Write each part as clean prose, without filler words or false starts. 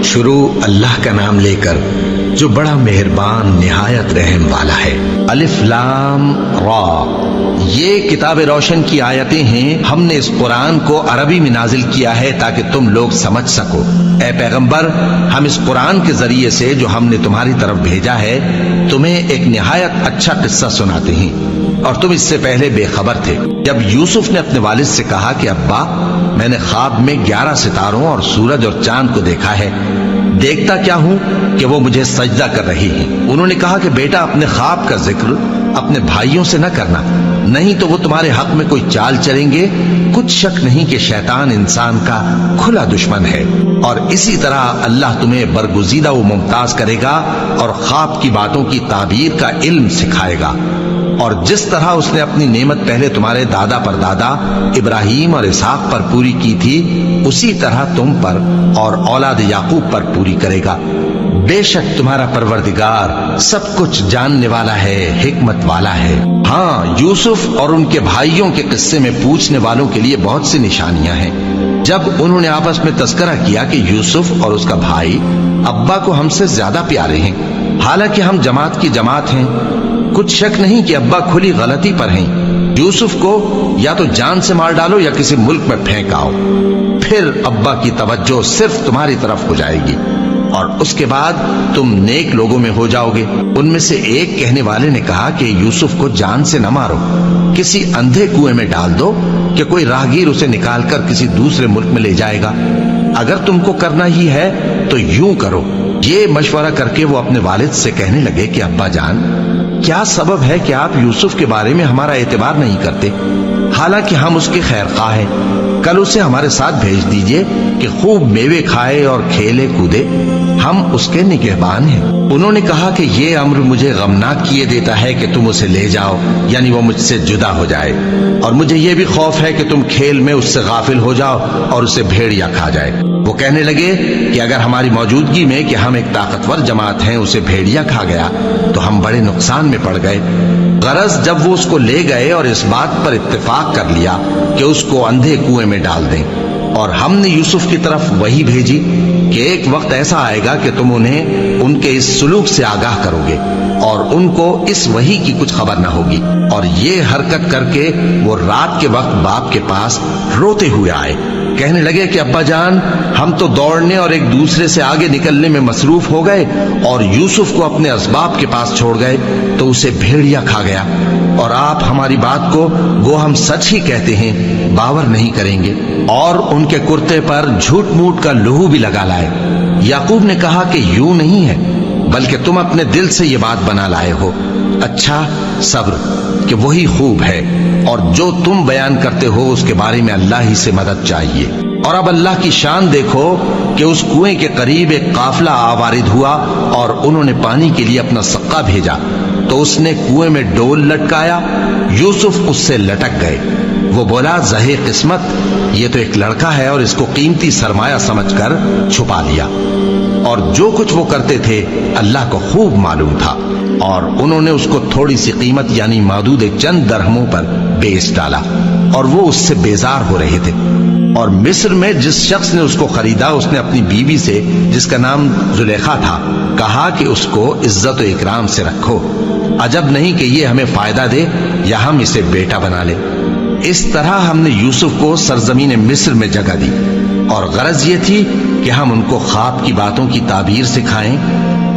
شروع اللہ کا نام لے کر جو بڑا مہربان نہایت رحم والا ہے۔ الف لام را، یہ کتاب روشن کی آیتیں ہیں۔ ہم نے اس قرآن کو عربی میں نازل کیا ہے تاکہ تم لوگ سمجھ سکو۔ اے پیغمبر، ہم اس قرآن کے ذریعے سے جو ہم نے تمہاری طرف بھیجا ہے تمہیں ایک نہایت اچھا قصہ سناتے ہیں، اور تم اس سے پہلے بے خبر تھے۔ جب یوسف نے اپنے والد سے کہا کہ ابا، میں نے خواب میں 11 ستاروں اور سورج اور چاند کو دیکھا ہے، دیکھتا کیا ہوں کہ وہ مجھے سجدہ کر رہی ہیں۔ انہوں نے کہا کہ بیٹا، اپنے خواب کا ذکر اپنے بھائیوں سے نہ کرنا، نہیں تو وہ تمہارے حق میں کوئی چال چلیں گے۔ کچھ شک نہیں کہ شیطان انسان کا کھلا دشمن ہے، اور اسی طرح اللہ تمہیں برگزیدہ و ممتاز کرے گا اور خواب کی باتوں کی تعبیر کا علم سکھائے گا، اور جس طرح اس نے اپنی نعمت پہلے تمہارے دادا پر دادا ابراہیم اور اسحاق پر پوری کی تھی، اسی طرح تم پر اور اولاد یعقوب پر پوری کرے گا۔ بے شک تمہارا پروردگار سب کچھ جاننے والا ہے، حکمت والا ہے۔ ہاں، یوسف اور ان کے بھائیوں کے قصے میں پوچھنے والوں کے لیے بہت سی نشانیاں ہیں۔ جب انہوں نے آپس میں تذکرہ کیا کہ یوسف اور اس کا بھائی ابا کو ہم سے زیادہ پیارے ہیں، حالانکہ ہم جماعت کی جماعت ہیں، کچھ شک نہیں کہ ابا کھلی غلطی پر ہیں۔ یوسف کو یا تو جان سے مار ڈالو یا کسی ملک میں پھینک آؤ، پھر ابا کی توجہ صرف تمہاری طرف ہو جائے گی، اور اس کے بعد تم نیک لوگوں میں ہو جاؤ گے۔ ان میں سے ایک کہنے والے نے کہا کہ یوسف کو جان سے نہ مارو، کسی اندھے کنویں میں ڈال دو کہ کوئی راہگیر اسے نکال کر کسی دوسرے ملک میں لے جائے گا۔ اگر تم کو کرنا ہی ہے تو یوں کرو۔ یہ مشورہ کر کے وہ اپنے والد سے کہنے لگے کہ ابا جان، کیا سبب ہے کہ آپ یوسف کے بارے میں ہمارا اعتبار نہیں کرتے، حالانکہ ہم اس کے خیر خواہ ہیں؟ کل اسے ہمارے ساتھ بھیج دیجئے کہ خوب میوے کھائے اور کھیلے کودے، ہم اس کے نگہبان ہیں۔ انہوں نے کہا کہ یہ امر مجھے غمناک کیے دیتا ہے کہ تم اسے لے جاؤ، یعنی وہ مجھ سے جدا ہو جائے، اور مجھے یہ بھی خوف ہے کہ تم کھیل میں اس سے غافل ہو جاؤ اور اسے بھیڑیا کھا جائے۔ وہ کہنے لگے کہ اگر ہماری موجودگی میں کہ ہم ایک طاقتور جماعت ہیں اسے بھیڑیا کھا گیا تو ہم بڑے نقصان میں پڑ گئے۔ غرض جب وہ اس کو لے گئے اور اس بات پر اتفاق کر لیا کہ اس کو اندھے کنویں میں ڈال دیں، اور ہم نے یوسف کی طرف وہی بھیجی کہ ایک وقت ایسا آئے گا کہ تم انہیں ان کے اس سلوک سے آگاہ کرو گے اور ان کو اس وحی کی کچھ خبر نہ ہوگی۔ اور یہ حرکت کر کے وہ رات کے وقت باپ کے پاس روتے ہوئے آئے، کہنے لگے کہ ابا جان، ہم تو دوڑنے اور ایک دوسرے سے آگے نکلنے میں مصروف ہو گئے اور یوسف کو اپنے اسباب کے پاس چھوڑ گئے تو اسے بھیڑیا کھا گیا، اور آپ ہماری بات کو گو ہم سچ ہی کہتے ہیں باور نہیں کریں گے، اور ان کے کرتے پر جھوٹ موٹ کا لہو بھی لگا لائے۔ یعقوب نے کہا کہ یوں نہیں ہے، بلکہ تم اپنے دل سے یہ بات بنا لائے ہو۔ اچھا، صبر کہ وہی خوب ہے، اور جو تم بیان کرتے ہو اس کے بارے میں اللہ ہی سے مدد چاہیے۔ اور اب اللہ کی شان دیکھو کہ اس کنویں کے قریب ایک قافلہ آوارد ہوا اور انہوں نے پانی کے لیے اپنا سقا بھیجا، تو اس نے کنویں میں ڈول لٹکایا، یوسف اس سے لٹک گئے۔ وہ بولا، زہے قسمت، یہ تو ایک لڑکا ہے، اور اس کو قیمتی سرمایہ سمجھ کر چھپا لیا۔ اور جو کچھ وہ کرتے تھے اللہ کو خوب معلوم تھا، اور انہوں نے اس کو تھوڑی سی قیمت یعنی معدود چند درہموں پر بیچ ڈالا، اور وہ اس سے بیزار ہو رہے تھے۔ اور مصر میں جس شخص نے اس کو خریدا اس نے اپنی بیوی سے، جس کا نام زلیخا تھا، کہا کہ اس کو عزت و اکرام سے رکھو، عجب نہیں کہ یہ ہمیں فائدہ دے یا ہم اسے بیٹا بنا لے۔ اس طرح ہم نے یوسف کو سرزمین مصر میں جگہ دی، اور غرض یہ تھی کہ ہم ان کو خواب کی باتوں کی تعبیر سکھائیں،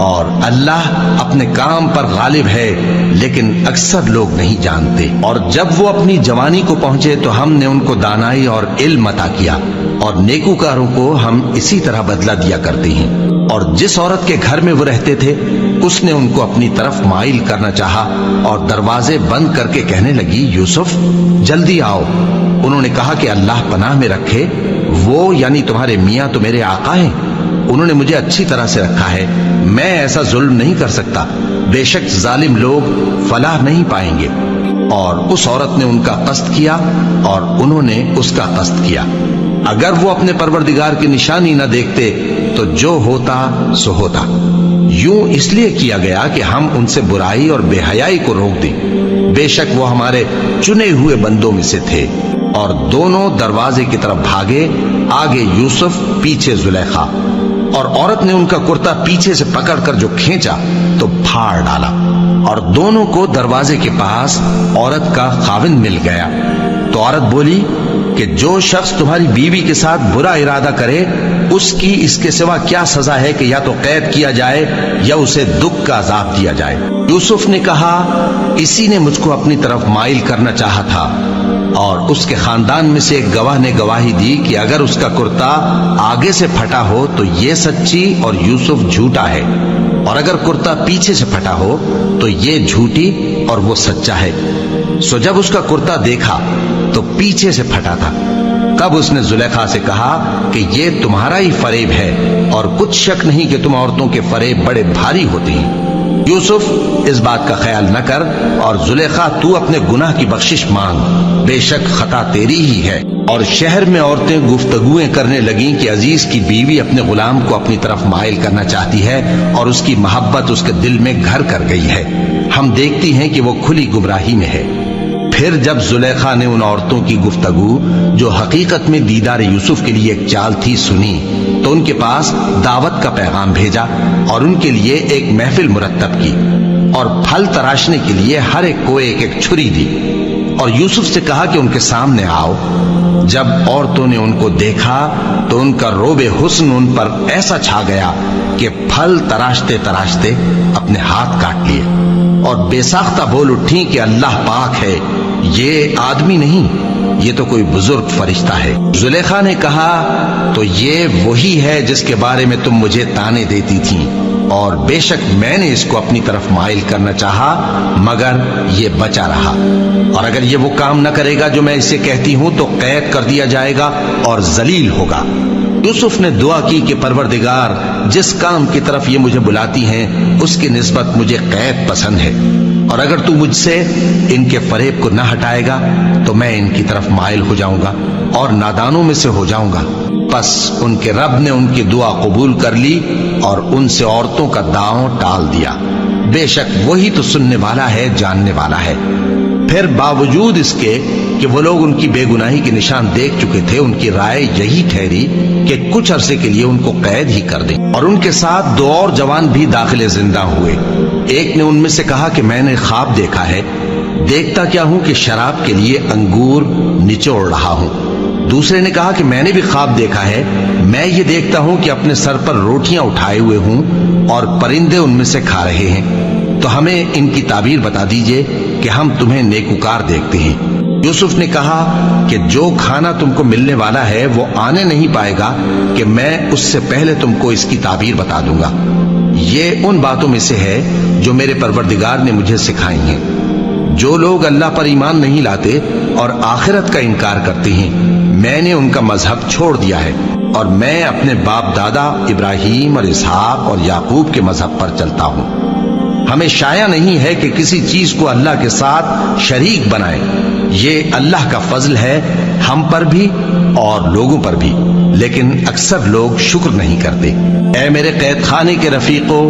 اور اللہ اپنے کام پر غالب ہے لیکن اکثر لوگ نہیں جانتے۔ اور جب وہ اپنی جوانی کو پہنچے تو ہم نے ان کو دانائی اور علم عطا کیا، اور نیکوکاروں کو ہم اسی طرح بدلہ دیا کرتے ہیں۔ اور جس عورت کے گھر میں وہ رہتے تھے اس نے ان کو اپنی طرف مائل کرنا چاہا، اور دروازے بند کر کے کہنے لگی، یوسف جلدی آؤ۔ انہوں نے کہا کہ اللہ پناہ میں رکھے، وہ یعنی تمہارے میاں تو میرے آقا ہیں، انہوں نے مجھے اچھی طرح سے رکھا ہے، میں ایسا ظلم نہیں کر سکتا، بے شک ظالم لوگ فلاح نہیں پائیں گے۔ اور اس عورت نے ان کا قصد کیا اور انہوں نے اس کا قصد کیا۔ اگر وہ اپنے پروردگار کی نشانی نہ دیکھتے تو جو ہوتا سو ہوتا۔ یوں اس لیے کیا گیا کہ ہم ان سے برائی اور بے حیائی کو روک دیں، بے شک وہ ہمارے چنے ہوئے بندوں میں سے تھے۔ اور دونوں دروازے کی طرف بھاگے، آگے یوسف پیچھے زلیخا۔ اور عورت نے ان کا کرتا پیچھے سے پکڑ کر جو کھینچا تو پھاڑ ڈالا، اور دونوں کو دروازے کے پاس عورت کا خاوند مل گیا۔ تو عورت بولی کہ جو شخص تمہاری بیوی کے ساتھ برا ارادہ کرے اس کی اس کے سوا کیا سزا ہے کہ یا تو قید کیا جائے یا اسے دکھ کا عذاب دیا جائے۔ یوسف نے کہا اسی نے مجھ کو اپنی طرف مائل کرنا چاہا تھا، اور اس کے خاندان میں سے ایک گواہ نے گواہی دی کہ اگر اس کا کرتا آگے سے پھٹا ہو تو یہ سچی اور یوسف جھوٹا ہے، اور اگر کرتا پیچھے سے پھٹا ہو تو یہ جھوٹی اور وہ سچا ہے۔ سو جب اس کا کرتا دیکھا تو پیچھے سے پھٹا تھا۔ تب اس نے زلیخا سے کہا کہ یہ تمہارا ہی فریب ہے، اور کچھ شک نہیں کہ تم عورتوں کے فریب بڑے بھاری ہوتے ہیں۔ یوسف اس بات کا خیال نہ کر، اور زلیخا تو اپنے گناہ کی بخشش مانگ، بے شک خطا تیری ہی ہے۔ اور شہر میں عورتیں گفتگویں کرنے لگیں کہ عزیز کی بیوی اپنے غلام کو اپنی طرف مائل کرنا چاہتی ہے، اور اس کی محبت اس کے دل میں گھر کر گئی ہے، ہم دیکھتی ہیں کہ وہ کھلی گمراہی میں ہے۔ پھر جب زلیخا نے ان عورتوں کی گفتگو جو حقیقت میں دیدار یوسف کے لیے ایک چال تھی سنی، تو ان کے پاس دعوت کا پیغام بھیجا اور ان کے لیے ایک محفل مرتب کی، اور پھل تراشنے کے لیے ہر ایک کو ایک ایک چھری دی، اور یوسف سے کہا کہ ان کے سامنے آؤ۔ جب عورتوں نے ان کو دیکھا تو ان کا روب حسن ان پر ایسا چھا گیا کہ پھل تراشتے تراشتے اپنے ہاتھ کاٹ لیے، اور بے ساختہ بول اٹھی کہ اللہ پاک ہے، یہ آدمی نہیں، یہ تو کوئی بزرگ فرشتہ ہے۔ زلیخا نے کہا تو یہ وہی ہے جس کے بارے میں تم مجھے طعنے دیتی تھیں، اور بے شک میں نے اس کو اپنی طرف مائل کرنا چاہا مگر یہ بچا رہا، اور اگر یہ وہ کام نہ کرے گا جو میں اسے کہتی ہوں تو قید کر دیا جائے گا اور ذلیل ہوگا۔ یوسف نے دعا کی کہ پروردگار جس کام کی طرف یہ مجھے بلاتی ہیں اس کی نسبت مجھے قید پسند ہے، اور اگر تو مجھ سے ان کے فریب کو نہ ہٹائے گا تو میں ان کی طرف مائل ہو جاؤں گا اور نادانوں میں سے ہو جاؤں گا۔ پس ان کے رب نے ان کی دعا قبول کر لی اور ان سے عورتوں کا داؤں ٹال دیا، بے شک وہی تو سننے والا ہے، جاننے والا ہے۔ پھر باوجود اس کے کہ وہ لوگ ان کی بے گناہی کے نشان دیکھ چکے تھے، ان کی رائے یہی ٹھہری کہ کچھ عرصے کے لیے ان کو قید ہی کر دیں، اور ان کے ساتھ دو اور جوان بھی داخل زندہ ہوئے۔ ایک نے ان میں سے کہا کہ میں نے خواب دیکھا ہے، دیکھتا کیا ہوں کہ شراب کے لیے انگور نچوڑ رہا ہوں۔ دوسرے نے کہا کہ میں نے بھی خواب دیکھا ہے، میں یہ دیکھتا ہوں کہ اپنے سر پر روٹیاں اٹھائے ہوئے ہوں اور پرندے ان میں سے کھا رہے ہیں، تو ہمیں ان کی تعبیر بتا دیجئے کہ ہم تمہیں نیکوکار دیکھتے ہیں۔ یوسف نے کہا کہ جو کھانا تم کو ملنے والا ہے وہ آنے نہیں پائے گا کہ میں اس سے پہلے تم کو اس کی تعبیر بتا دوں گا۔ یہ ان باتوں میں سے ہے جو میرے پروردگار نے مجھے سکھائی ہیں۔ جو لوگ اللہ پر ایمان نہیں لاتے اور آخرت کا انکار کرتے ہیں، میں نے ان کا مذہب چھوڑ دیا ہے، اور میں اپنے باپ دادا ابراہیم اور اسحاق اور یعقوب کے مذہب پر چلتا ہوں۔ ہمیں شایع نہیں ہے کہ کسی چیز کو اللہ کے ساتھ شریک بنائے، یہ اللہ کا فضل ہے ہم پر بھی اور لوگوں پر بھی، لیکن اکثر لوگ شکر نہیں کرتے۔ اے میرے قید خانے کے رفیقو،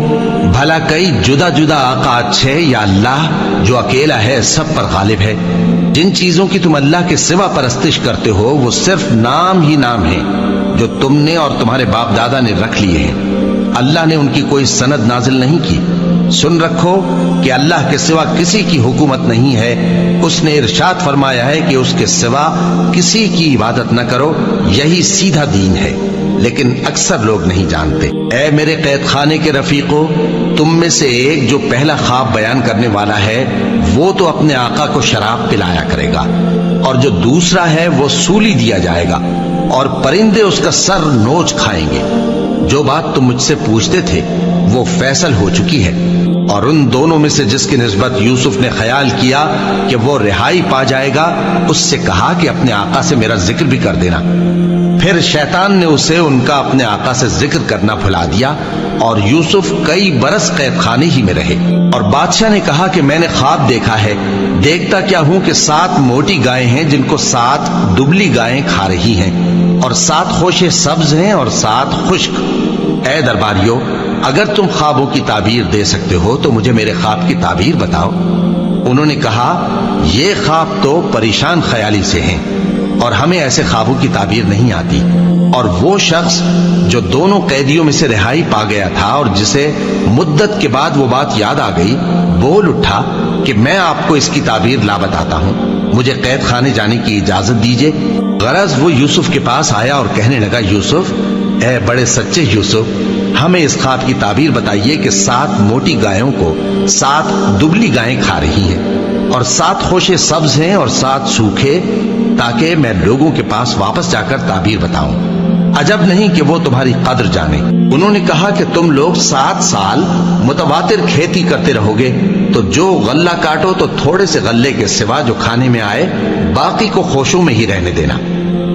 بھلا کئی جدا جدا آقا اچھے یا اللہ جو اکیلا ہے سب پر غالب ہے؟ جن چیزوں کی تم اللہ کے سوا پرستش کرتے ہو وہ صرف نام ہی نام ہیں جو تم نے اور تمہارے باپ دادا نے رکھ لیے ہیں، اللہ نے ان کی کوئی سند نازل نہیں کی۔ سن رکھو کہ اللہ کے سوا کسی کی حکومت نہیں ہے، اس نے ارشاد فرمایا ہے کہ اس کے سوا کسی کی عبادت نہ کرو، یہی سیدھا دین ہے، لیکن اکثر لوگ نہیں جانتے۔ اے میرے قید خانے کے رفیقو، تم میں سے ایک جو پہلا خواب بیان کرنے والا ہے وہ تو اپنے آقا کو شراب پلایا کرے گا، اور جو دوسرا ہے وہ سولی دیا جائے گا، اور پرندے اس کا سر نوچ کھائیں گے۔ جو بات تم مجھ سے پوچھتے تھے وہ فیصل ہو چکی ہے، اور ان دونوں میں سے جس کی نسبت یوسف نے خیال کیا کہ وہ رہائی پا جائے گا، اس سے کہا کہ اپنے آقا سے میرا ذکر بھی کر دینا۔ پھر شیطان نے اسے ان کا اپنے آقا سے ذکر کرنا بھلا دیا، اور یوسف کئی برس قید خانے ہی میں رہے۔ اور بادشاہ نے کہا کہ میں نے خواب دیکھا ہے، دیکھتا کیا ہوں کہ 7 موٹی گائیں ہیں جن کو 7 دبلی گائیں کھا رہی ہیں، اور 7 خوشے سبز ہیں اور 7 خشک۔ اے درباریو، اگر تم خوابوں کی تعبیر دے سکتے ہو تو مجھے میرے خواب کی تعبیر بتاؤ۔ انہوں نے کہا یہ خواب تو پریشان خیالی سے ہیں، اور ہمیں ایسے خوابوں کی تعبیر نہیں آتی۔ اور وہ شخص جو دونوں قیدیوں میں سے رہائی پا گیا تھا اور جسے مدت کے بعد وہ بات یاد آ گئی، بول اٹھا کہ میں آپ کو اس کی تعبیر لا بتاتا ہوں، مجھے قید خانے جانے کی اجازت دیجیے۔ غرض وہ یوسف کے پاس آیا اور کہنے لگا، یوسف، اے بڑے سچے یوسف، ہمیں اس خواب کی تعبیر بتائیے کہ 7 موٹی گایوں کو 7 دبلی گائیں کھا رہی ہیں اور 7 خوشے سبز ہیں اور 7 سوکھے، تاکہ میں لوگوں کے پاس واپس جا کر تعبیر بتاؤں۔ عجب نہیں کہ وہ تمہاری قدر جانے۔ انہوں نے کہا کہ تم لوگ 7 سال متواتر کھیتی کرتے رہو گے، تو جو غلہ کاٹو تو تھوڑے سے غلے کے سوا جو کھانے میں آئے باقی کو خوشوں میں ہی رہنے دینا۔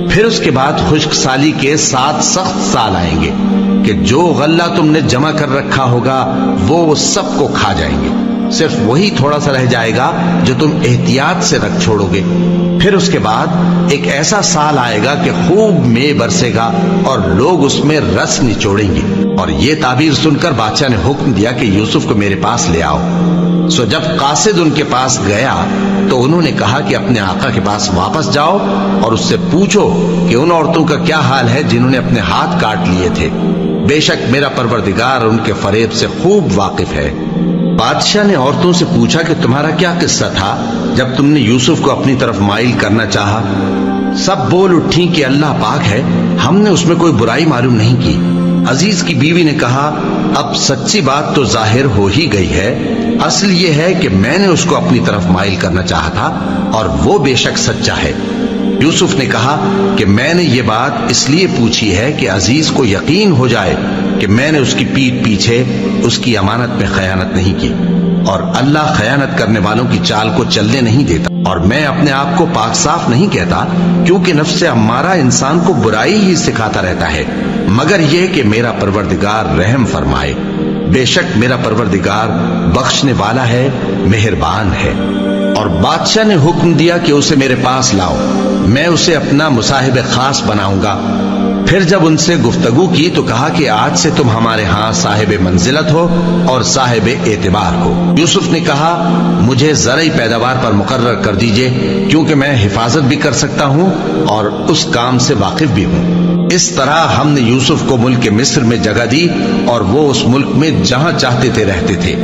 پھر اس کے بعد خشک سالی کے 7 سخت سال آئیں گے کہ جو غلہ تم نے جمع کر رکھا ہوگا وہ سب کو کھا جائیں گے، صرف وہی تھوڑا سا رہ جائے گا جو تم احتیاط سے رکھ چھوڑو گے۔ پھر اس کے بعد ایک ایسا سال آئے گا کہ خوب مے برسے گا اور لوگ اس میں رس نچوڑیں گے۔ اور یہ تعبیر سن کر بادشاہ نے حکم دیا کہ یوسف کو میرے پاس لے آؤ۔ سو جب قاصد ان کے پاس گیا تو انہوں نے کہا کہ اپنے آقا کے پاس واپس جاؤ اور اس سے پوچھو کہ ان عورتوں کا کیا حال ہے جنہوں نے اپنے ہاتھ کاٹ لیے تھے، بے شک میرا پروردگار ان کے فریب سے خوب واقف ہے۔ بادشاہ نے عورتوں سے پوچھا کہ تمہارا کیا قصہ تھا جب تم نے یوسف کو اپنی طرف مائل کرنا چاہا؟ سب بول اٹھیں کہ اللہ پاک ہے، ہم نے اس میں کوئی برائی معلوم نہیں کی۔ عزیز کی بیوی نے کہا، اب سچی بات تو ظاہر ہو ہی گئی ہے، اصل یہ ہے کہ میں نے اس کو اپنی طرف مائل کرنا چاہا تھا اور وہ بے شک سچا ہے۔ یوسف نے کہا کہ میں نے یہ بات اس لیے پوچھی ہے کہ عزیز کو یقین ہو جائے کہ میں نے اس کی پیٹھ پیچھے اس کی امانت میں خیانت نہیں کی، اور اللہ خیانت کرنے والوں کی چال کو چلنے نہیں دیتا، اور میں اپنے آپ کو پاک صاف نہیں کہتا، کیونکہ نفس امارہ انسان کو برائی ہی سکھاتا رہتا ہے، مگر یہ کہ میرا پروردگار رحم فرمائے، بے شک میرا پروردگار بخشنے والا ہے، مہربان ہے۔ اور بادشاہ نے حکم دیا کہ اسے میرے پاس لاؤ، میں اسے اپنا مصاحب خاص بناؤں گا۔ پھر جب ان سے گفتگو کی تو کہا کہ آج سے تم ہمارے ہاں صاحب منزلت ہو اور صاحب اعتبار ہو۔ یوسف نے کہا، مجھے زرعی پیداوار پر مقرر کر دیجئے، کیونکہ میں حفاظت بھی کر سکتا ہوں اور اس کام سے واقف بھی ہوں۔ اس طرح ہم نے یوسف کو ملک مصر میں جگہ دی اور وہ اس ملک میں جہاں چاہتے تھے رہتے تھے۔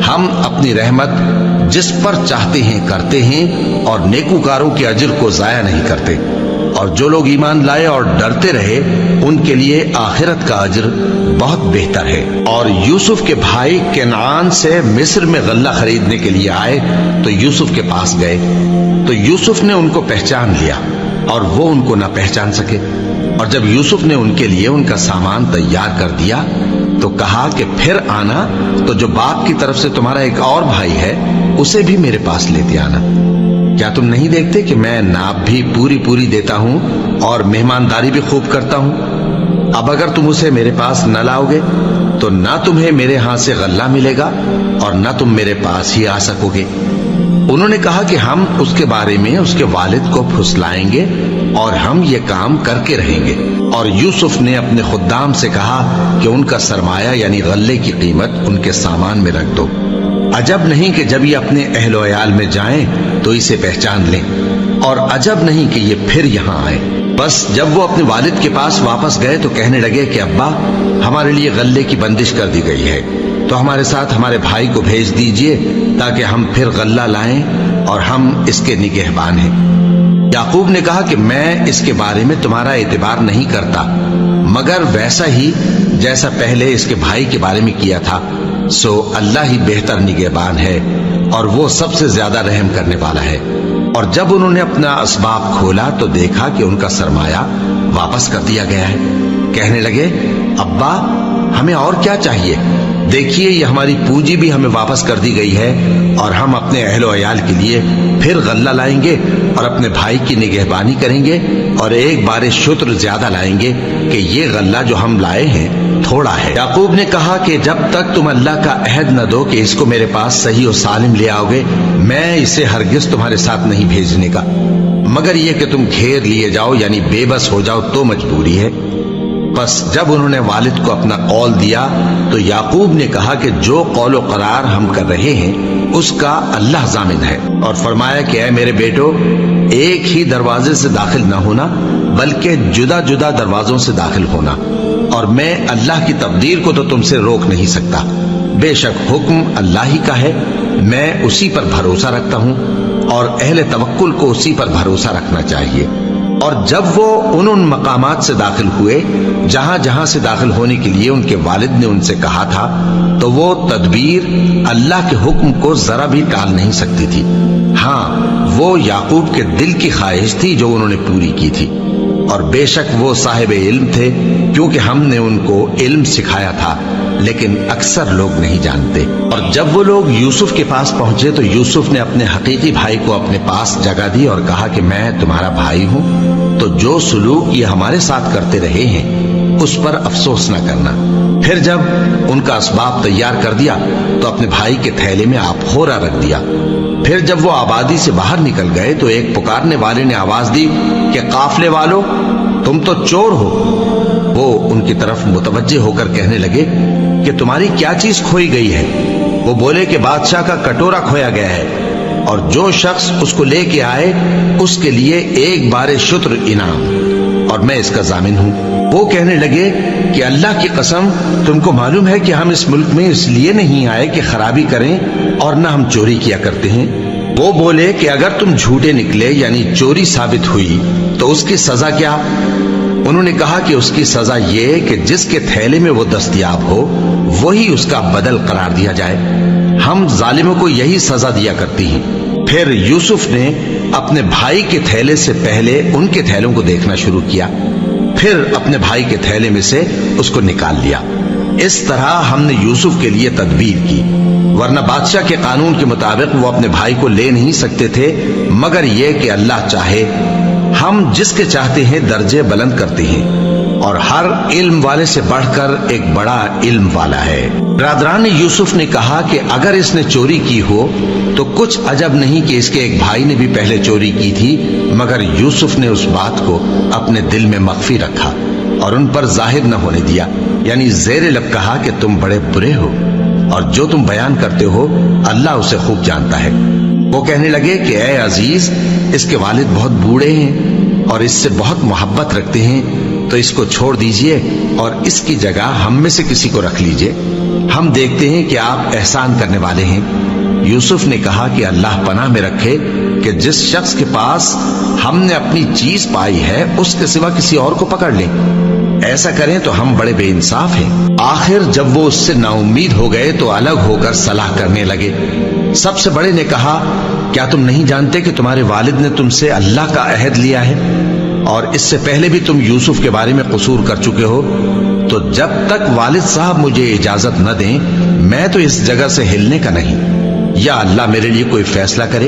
ہم اپنی رحمت جس پر چاہتے ہیں کرتے ہیں اور نیکوکاروں کے اجر کو ضائع نہیں کرتے، اور جو لوگ ایمان لائے اور ڈرتے رہے ان کے لیے آخرت کا اجر بہت بہتر ہے۔ اور یوسف کے بھائی کنعان سے مصر میں غلہ خریدنے کے لیے آئے تو یوسف کے پاس گئے، تو یوسف نے ان کو پہچان لیا اور وہ ان کو نہ پہچان سکے۔ اور جب یوسف نے ان کے لیے ان کا سامان تیار کر دیا تو کہا کہ پھر آنا تو جو باپ کی طرف سے تمہارا ایک اور بھائی ہے اسے بھی میرے پاس لیتے آنا۔ کیا تم نہیں دیکھتے کہ میں ناپ بھی پوری دیتا ہوں اور مہمانداری بھی خوب کرتا ہوں؟ اب اگر تم اسے میرے پاس نہ لاؤ گے تو نہ تمہیں میرے ہاں سے غلہ ملے گا اور نہ تم میرے پاس ہی آ سکو گے۔ انہوں نے کہا کہ ہم اس کے بارے میں اس کے والد کو پھسلائیں گے اور ہم یہ کام کر کے رہیں گے۔ اور یوسف نے اپنے خدام سے کہا کہ ان کا سرمایہ یعنی غلے کی قیمت ان کے سامان میں رکھ دو۔ عجب نہیں کہ جب یہ اپنے اہل و عیال میں جائیں تو اسے پہچان لیں، اور عجب نہیں کہ یہ پھر یہاں آئے۔ بس جب وہ اپنے والد کے پاس واپس گئے تو کہنے لگے کہ ابا، ہمارے لیے غلے کی بندش کر دی گئی ہے، تو ہمارے ساتھ ہمارے بھائی کو بھیج دیجئے تاکہ ہم پھر غلہ لائیں اور ہم اس کے نگہبان ہیں۔ یعقوب نے کہا کہ میں اس کے بارے میں تمہارا اعتبار نہیں کرتا، مگر ویسا ہی جیسا پہلے اس کے بھائی کے بارے میں کیا تھا، سو اللہ ہی بہتر نگہبان ہے اور وہ سب سے زیادہ رحم کرنے والا ہے۔ اور جب انہوں نے اپنا اسباب کھولا تو دیکھا کہ ان کا سرمایہ واپس کر دیا گیا ہے۔ کہنے لگے، ابا ہمیں اور کیا چاہیے؟ دیکھیے یہ ہماری پونجی بھی ہمیں واپس کر دی گئی ہے اور ہم اپنے اہل و عیال کے لیے پھر غلہ لائیں گے اور اپنے بھائی کی نگہبانی کریں گے اور ایک بار شتر زیادہ لائیں گے کہ یہ غلہ جو ہم لائے ہیں تھوڑا ہے۔ یعقوب نے کہا کہ جب تک تم اللہ کا عہد نہ دو کہ اس کو میرے پاس صحیح و سالم لے آؤ گے، میں اسے ہرگز تمہارے ساتھ نہیں بھیجنے کا، مگر یہ کہ تم گھیر لیے جاؤ یعنی بے بس ہو جاؤ تو مجبوری ہے۔ بس جب انہوں نے والد کو اپنا قول دیا تو یعقوب نے کہا کہ جو قول و قرار ہم کر رہے ہیں اس کا اللہ ضامن ہے، اور فرمایا کہ اے میرے بیٹو، ایک ہی دروازے سے داخل نہ ہونا بلکہ جدا جدا دروازوں سے داخل ہونا، اور میں اللہ کی تقدیر کو تو تم سے روک نہیں سکتا۔ بے شک حکم اللہ ہی کا ہے، میں اسی پر بھروسہ رکھتا ہوں، اور اہل توکل کو اسی پر بھروسہ رکھنا چاہیے۔ اور جب وہ ان مقامات سے داخل ہوئے جہاں جہاں سے داخل ہونے کے لیے ان کے والد نے ان سے کہا تھا، تو وہ تدبیر اللہ کے حکم کو ذرا بھی ٹال نہیں سکتی تھی۔ ہاں، وہ یعقوب کے دل کی خواہش تھی جو انہوں نے پوری کی تھی، اور بے شک وہ صاحب علم تھے، کیونکہ ہم نے ان کو علم سکھایا تھا، لیکن اکثر لوگ نہیں جانتے۔ اور جب وہ لوگ یوسف کے پاس پہنچے تو یوسف نے اپنے حقیقی بھائی کو اپنے پاس جگہ دی اور کہا کہ میں تمہارا بھائی ہوں، تو جو سلوک یہ ہمارے ساتھ کرتے رہے ہیں اس پر افسوس نہ کرنا۔ پھر جب ان کا اسباب تیار کر دیا تو اپنے بھائی کے تھیلے میں آپ خورا رکھ دیا۔ پھر جب وہ آبادی سے باہر نکل گئے تو ایک پکارنے والے نے آواز دی کہ قافلے والو، تم تو چور ہو۔ وہ ان کی طرف متوجہ ہو کر کہنے لگے کہ تمہاری کیا چیز کھوئی گئی ہے؟ وہ بولے کہ بادشاہ کا کٹورا کھویا گیا ہے، اور جو شخص اس کو لے کے آئے اس کے لیے ایک بار شتر انعام، اور میں اس کا ضامن ہوں۔ وہ کہنے لگے کہ اللہ کی قسم، تم کو معلوم ہے کہ ہم اس ملک میں اس لیے نہیں آئے کہ خرابی کریں، اور نہ ہم چوری کیا کرتے ہیں۔ وہ بولے کہ اگر تم جھوٹے نکلے یعنی چوری ثابت ہوئی تو اس کی سزا کیا؟ انہوں نے کہا کہ اس کی سزا یہ کہ جس کے تھیلے میں وہ دستیاب ہو وہی اس کا بدل قرار دیا جائے، ہم ظالموں کو یہی سزا دیا کرتی ہیں۔ پھر یوسف نے اپنے بھائی کے تھیلے سے پہلے ان کے تھیلوں کو دیکھنا شروع کیا، پھر اپنے بھائی کے تھیلے میں سے اس کو نکال لیا۔ اس طرح ہم نے یوسف کے لیے تدبیر کی، ورنہ بادشاہ کے قانون کے مطابق وہ اپنے بھائی کو لے نہیں سکتے تھے، مگر یہ کہ اللہ چاہے۔ ہم جس کے چاہتے ہیں درجے بلند کرتے ہیں، اور ہر علم والے سے بڑھ کر ایک بڑا علم والا ہے۔ برادران یوسف نے کہا کہ اگر اس نے چوری کی ہو تو کچھ عجب نہیں کہ اس کے ایک بھائی نے بھی پہلے چوری کی تھی، مگر یوسف نے اس بات کو اپنے دل میں مخفی رکھا اور ان پر ظاہر نہ ہونے دیا، یعنی زیر لب کہا کہ تم بڑے برے ہو، اور جو تم بیان کرتے ہو اللہ اسے خوب جانتا ہے۔ وہ کہنے لگے کہ اے عزیز، اس کے والد بہت بوڑھے ہیں اور اس سے بہت محبت رکھتے ہیں، تو اس کو چھوڑ دیجئے اور اس کی جگہ ہم میں سے کسی کو رکھ لیجئے، ہم دیکھتے ہیں کہ آپ احسان کرنے والے ہیں۔ یوسف نے کہا کہ اللہ پناہ میں رکھے کہ جس شخص کے پاس ہم نے اپنی چیز پائی ہے اس کے سوا کسی اور کو پکڑ لیں، ایسا کریں تو ہم بڑے بے انصاف ہیں۔ آخر جب وہ اس سے نا امید ہو گئے تو الگ ہو کر صلاح کرنے لگے۔ سب سے بڑے نے کہا، کیا تم نہیں جانتے کہ تمہارے والد نے تم سے اللہ کا عہد لیا ہے، اور اس سے پہلے بھی تم یوسف کے بارے میں قصور کر چکے ہو؟ تو جب تک والد صاحب مجھے اجازت نہ دیں میں تو اس جگہ سے ہلنے کا نہیں، یا اللہ میرے لیے کوئی فیصلہ کرے،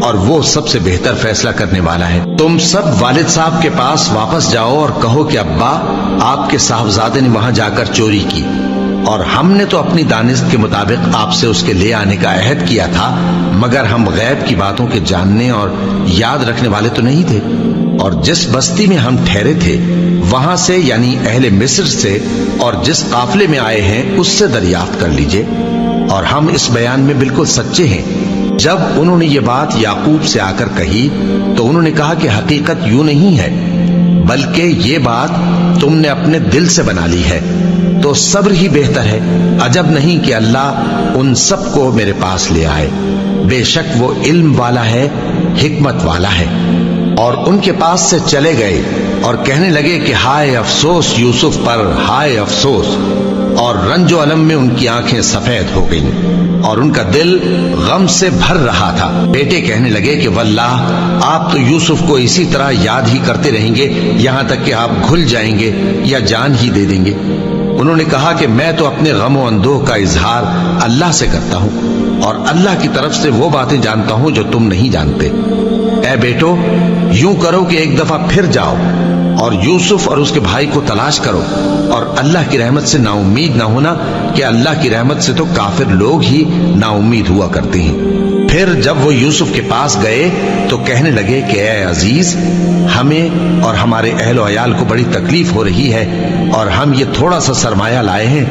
اور وہ سب سے بہتر فیصلہ کرنے والا ہے۔ تم سب والد صاحب کے پاس واپس جاؤ اور کہو کہ ابا، آپ کے صاحبزادے نے وہاں جا کر چوری کی، اور ہم نے تو اپنی دانست کے مطابق آپ سے اس کے لے آنے کا عہد کیا تھا، مگر ہم غیب کی باتوں کے جاننے اور یاد رکھنے والے تو نہیں تھے، اور جس بستی میں ہم ٹھہرے تھے وہاں سے یعنی اہل مصر سے اور جس قافلے میں آئے ہیں اس سے دریافت کر لیجئے، اور ہم اس بیان میں بالکل سچے ہیں۔ جب انہوں نے یہ بات یعقوب سے آ کر کہی تو انہوں نے کہا کہ حقیقت یوں نہیں ہے، بلکہ یہ بات تم نے اپنے دل سے بنا لی ہے، تو صبر ہی بہتر ہے۔ عجب نہیں کہ اللہ ان سب کو میرے پاس لے آئے، بے شک وہ علم والا ہے، حکمت والا ہے۔ اور ان کے پاس سے چلے گئے اور کہنے لگے کہ ہائے افسوس یوسف پر، ہائے افسوس، اور رنج و الم میں ان کی آنکھیں سفید ہو گئیں اور ان کا دل غم سے بھر رہا تھا۔ بیٹے کہنے لگے کہ واللہ آپ تو یوسف کو اسی طرح یاد ہی کرتے رہیں گے یہاں تک کہ آپ گھل جائیں گے یا جان ہی دے دیں گے۔ انہوں نے کہا کہ میں تو اپنے غم و اندوہ کا اظہار اللہ سے کرتا ہوں، اور اللہ کی طرف سے وہ باتیں جانتا ہوں جو تم نہیں جانتے۔ اے بیٹو، یوں کرو کہ ایک دفعہ پھر جاؤ اور یوسف اور اس کے بھائی کو تلاش کرو، اور اللہ کی رحمت سے نا امید نہ ہونا کہ اللہ کی رحمت سے تو کافر لوگ ہی نا امید ہوا کرتے ہیں۔ پھر جب وہ یوسف کے پاس گئے تو کہنے لگے کہ اے عزیز، ہمیں اور ہمارے اہل و عیال کو بڑی تکلیف ہو رہی ہے، اور ہم یہ تھوڑا سا سرمایہ لائے ہیں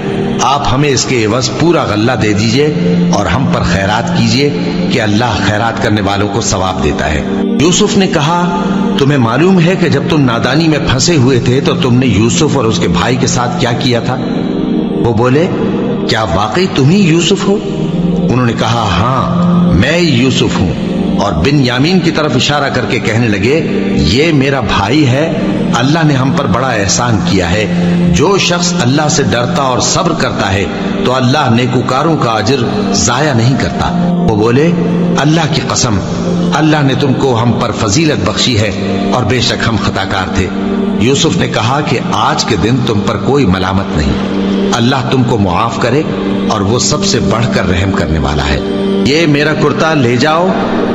آپ ہمیں اس کے عوض پورا غلہ دے دیجئے اور ہم پر خیرات کیجئے کہ اللہ خیرات کرنے والوں کو ثواب دیتا ہے۔ یوسف نے کہا تمہیں معلوم ہے کہ جب تم نادانی میں پھنسے ہوئے تھے تو تم نے یوسف اور اس کے بھائی کے ساتھ کیا کیا تھا؟ وہ بولے کیا واقعی تم ہی یوسف ہو؟ انہوں نے کہا ہاں میں یوسف ہوں، اور بن یامین کی طرف اشارہ کر کے کہنے لگے یہ میرا بھائی ہے، اللہ نے ہم پر بڑا احسان کیا ہے۔ جو شخص اللہ سے ڈرتا اور صبر کرتا ہے تو اللہ نیکوکاروں کا اجر ضائع نہیں کرتا۔ وہ بولے اللہ کی قسم اللہ نے تم کو ہم پر فضیلت بخشی ہے اور بے شک ہم خطا کار تھے۔ یوسف نے کہا کہ آج کے دن تم پر کوئی ملامت نہیں، اللہ تم کو معاف کرے اور وہ سب سے بڑھ کر رحم کرنے والا ہے۔ یہ میرا کرتا لے جاؤ،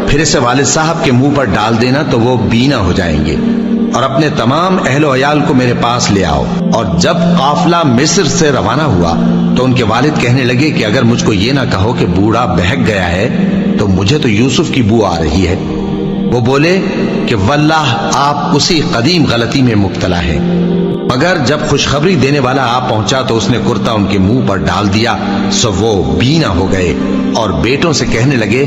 پھر اسے والد صاحب کے منہ پر ڈال دینا تو وہ بینا ہو جائیں گے، اور اپنے تمام اہل و عیال کو میرے پاس لے آؤ۔ اور جب قافلہ مصر سے روانہ ہوا تو ان کے والد کہنے لگے کہ اگر مجھ کو یہ نہ کہو کہ بوڑھا بہک گیا ہے تو مجھے تو یوسف کی بو آ رہی ہے۔ وہ بولے کہ واللہ آپ اسی قدیم غلطی میں مبتلا ہیں۔ مگر جب خوشخبری دینے والا آ پہنچا تو اس نے کرتا ان کے منہ پر ڈال دیا، سو وہ بینا ہو گئے اور بیٹوں سے کہنے لگے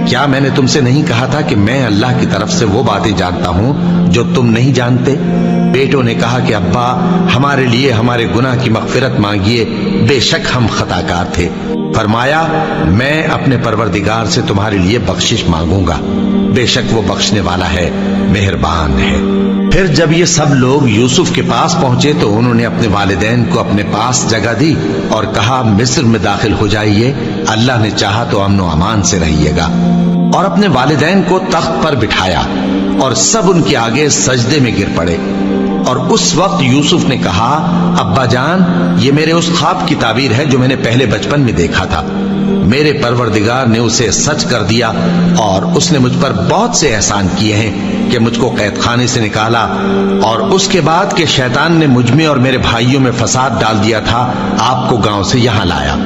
کیا میں نے تم سے نہیں کہا تھا کہ میں اللہ کی طرف سے وہ باتیں جانتا ہوں جو تم نہیں جانتے؟ بیٹوں نے کہا کہ ابا ہمارے لیے ہمارے گناہ کی مغفرت مانگیے، بے شک ہم خطا کار تھے۔ فرمایا میں اپنے پروردگار سے تمہارے لیے بخشش مانگوں گا، بے شک وہ بخشنے والا ہے، مہربان ہے۔ پھر جب یہ سب لوگ یوسف کے پاس پہنچے تو انہوں نے اپنے والدین کو اپنے پاس جگہ دی اور کہا مصر میں داخل ہو جائیے، اللہ نے چاہا تو امن و امان سے رہیے گا۔ اور اپنے والدین کو تخت پر بٹھایا اور سب ان کے آگے سجدے میں گر پڑے۔ اور اس وقت یوسف نے کہا ابا جان یہ میرے اس خواب کی تعبیر ہے جو میں نے پہلے بچپن میں دیکھا تھا، میرے پروردگار نے اسے سچ کر دیا اور اس نے مجھ پر بہت سے احسان کیے ہیں کہ مجھ کو قید خانے سے نکالا، اور اس کے بعد کہ شیطان نے مجھ میں اور میرے بھائیوں میں فساد ڈال دیا تھا آپ کو گاؤں سے یہاں لایا۔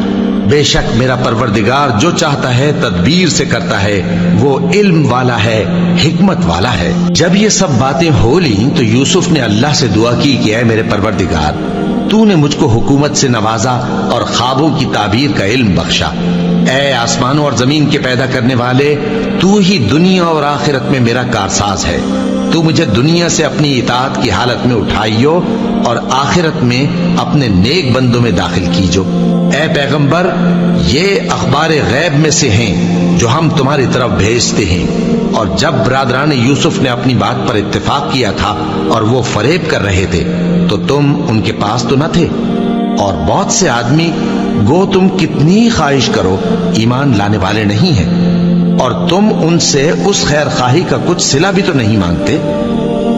بے شک میرا پروردگار جو چاہتا ہے تدبیر سے کرتا ہے، وہ علم والا ہے، حکمت والا ہے۔ جب یہ سب باتیں ہو لیں تو یوسف نے اللہ سے دعا کی کہ اے میرے پروردگار تو نے مجھ کو حکومت سے نوازا اور خوابوں کی تعبیر کا علم بخشا۔ اے آسمانوں اور زمین کے پیدا کرنے والے، تو ہی دنیا اور آخرت میں میرا کارساز ہے، تو مجھے دنیا سے اپنی اطاعت کی حالت میں اٹھائیو اور آخرت میں اپنے نیک بندوں میں داخل کیجو۔ اے پیغمبر یہ اخبار غیب میں سے ہیں جو ہم تمہاری طرف بھیجتے ہیں۔ اور جب برادران یوسف نے اپنی بات پر اتفاق کیا تھا اور وہ فریب کر رہے تھے تو تم ان کے پاس تو نہ تھے، اور بہت سے آدمی گو تم کتنی خواہش کرو ایمان لانے والے نہیں ہیں، اور تم ان سے اس خیر خواہی کا کچھ صلہ بھی تو نہیں مانگتے۔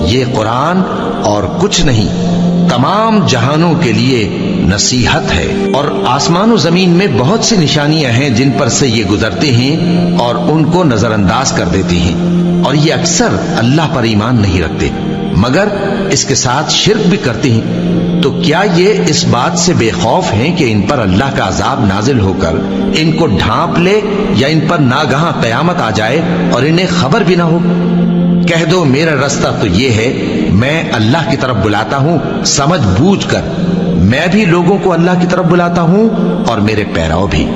یہ قرآن اور کچھ نہیں تمام جہانوں کے لیے نصیحت ہے، اور آسمان و زمین میں بہت سی نشانیاں ہیں جن پر سے یہ گزرتے ہیں اور ان کو نظر انداز کر دیتے ہیں، اور یہ اکثر اللہ پر ایمان نہیں رکھتے مگر اس کے ساتھ شرک بھی کرتے ہیں۔ تو کیا یہ اس بات سے بے خوف ہیں کہ ان پر اللہ کا عذاب نازل ہو کر ان کو ڈھانپ لے، یا ان پر ناگہاں قیامت آ جائے اور انہیں خبر بھی نہ ہو؟ کہہ دو میرا رستہ تو یہ ہے، میں اللہ کی طرف بلاتا ہوں سمجھ بوجھ کر، میں بھی لوگوں کو اللہ کی طرف بلاتا ہوں اور میرے پیراؤ بھی،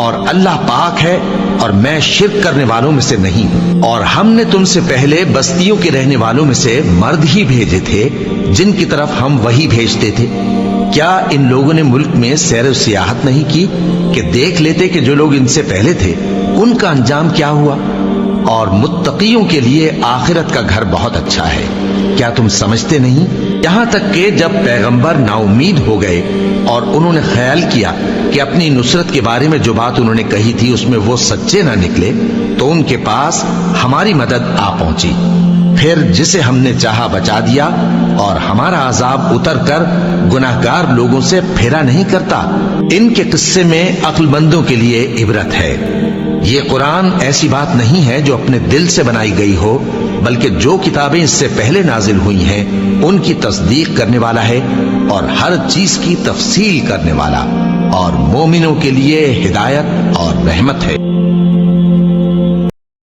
اور اللہ پاک ہے اور میں شرک کرنے والوں میں سے نہیں ہوں۔ اور ہم نے تم سے پہلے بستیوں کے رہنے والوں میں سے مرد ہی بھیجے تھے جن کی طرف ہم وہی بھیجتے تھے۔ کیا ان لوگوں نے ملک میں سیر و سیاحت نہیں کی کہ دیکھ لیتے کہ جو لوگ ان سے پہلے تھے ان کا انجام کیا ہوا؟ اور متقیوں کے لیے آخرت کا گھر بہت اچھا ہے، کیا تم سمجھتے نہیں؟ یہاں تک کہ جب پیغمبر نا امید ہو گئے اور انہوں نے خیال کیا کہ اپنی نصرت کے بارے میں جو بات انہوں نے کہی تھی اس میں وہ سچے نہ نکلے، تو ان کے پاس ہماری مدد آ پہنچی، پھر جسے ہم نے چاہا بچا دیا، اور ہمارا عذاب اتر کر گناہگار لوگوں سے پھیرا نہیں کرتا۔ ان کے قصے میں عقل مندوں کے لیے عبرت ہے۔ یہ قرآن ایسی بات نہیں ہے جو اپنے دل سے بنائی گئی ہو، بلکہ جو کتابیں اس سے پہلے نازل ہوئی ہیں ان کی تصدیق کرنے والا ہے اور ہر چیز کی تفصیل کرنے والا، اور مومنوں کے لیے ہدایت اور رحمت ہے۔